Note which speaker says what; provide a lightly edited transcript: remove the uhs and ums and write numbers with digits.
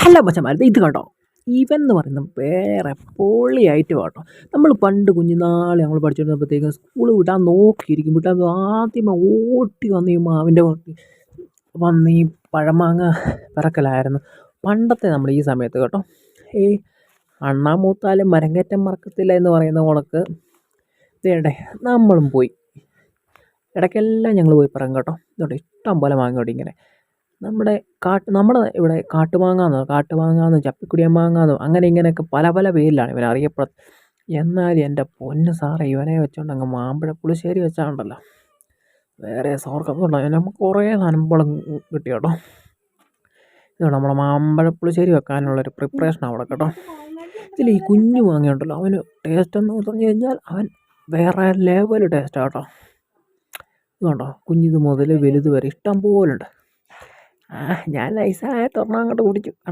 Speaker 1: അല്ല മച്ചന്മാരെ ഇത് കണ്ടോ, ഇവൻ എന്ന് പറയുന്നത് വേറെ പൊളി ഐറ്റം കേട്ടോ. നമ്മൾ പണ്ട് കുഞ്ഞുനാൾ ഞങ്ങൾ പഠിച്ചുകൊണ്ടിരുന്നപ്പോഴത്തേക്കും സ്കൂൾ വിട്ടാൽ നോക്കിയിരിക്കും, വിട്ടാൽ ആദ്യമേ ഓടി വന്ന് ഈ മാവിൻ്റെ വന്ന് ഈ പഴമാങ്ങ പിറക്കലായിരുന്നു പണ്ടത്തെ നമ്മൾ ഈ സമയത്ത് കേട്ടോ. ഈ അണ്ണാൻ മൂത്താലും മരം കയറ്റം മറക്കത്തില്ല എന്ന് പറയുന്ന കണക്ക് ഇതേടെ നമ്മളും പോയി ഇടയ്ക്കെല്ലാം ഞങ്ങൾ പോയി പറയും കേട്ടോ. ഇതുകൊണ്ട് ഇഷ്ടം പോലെ മാങ്ങ ഇങ്ങനെ നമ്മുടെ നമ്മുടെ ഇവിടെ കാട്ടുമാങ്ങാന്നോ ചപ്പിക്കുടിയൻ മാങ്ങാന്നോ അങ്ങനെ ഇങ്ങനെയൊക്കെ പല പല പേരിലാണ് ഇവൻ അറിയപ്പെടുന്നത്. എന്നാലും എൻ്റെ പൊന്ന് സാറേ, ഇവനെ വെച്ചോണ്ട് അങ്ങ് മാമ്പഴ പുളിശ്ശേരി വെച്ചാണ്ടല്ലോ വേറെ സ്വർഗ്ഗം കൊണ്ടോ. നമുക്ക് കുറേ സാധനം കിട്ടി കേട്ടോ. ഇതുകൊണ്ട് നമ്മളെ മാമ്പഴ പുളിശ്ശേരി വെക്കാനുള്ളൊരു പ്രിപ്പറേഷൻ അവിടെ കേട്ടോ. ഇതിൽ ഈ കുഞ്ഞു മാങ്ങയുണ്ടല്ലോ, അവന് ടേസ്റ്റ് എന്ന് പറഞ്ഞു കഴിഞ്ഞാൽ അവൻ വേറെ ലെവൽ ടേസ്റ്റാണ് കേട്ടോ. ഇതുകൊണ്ടോ കുഞ്ഞിത് മുതൽ വലുത് വരെ ഇഷ്ടം പോലുണ്ട്. ഞാൻ നൈസായിട്ട് ഒരെണ്ണം അങ്ങോട്ട് കുടിച്ചു.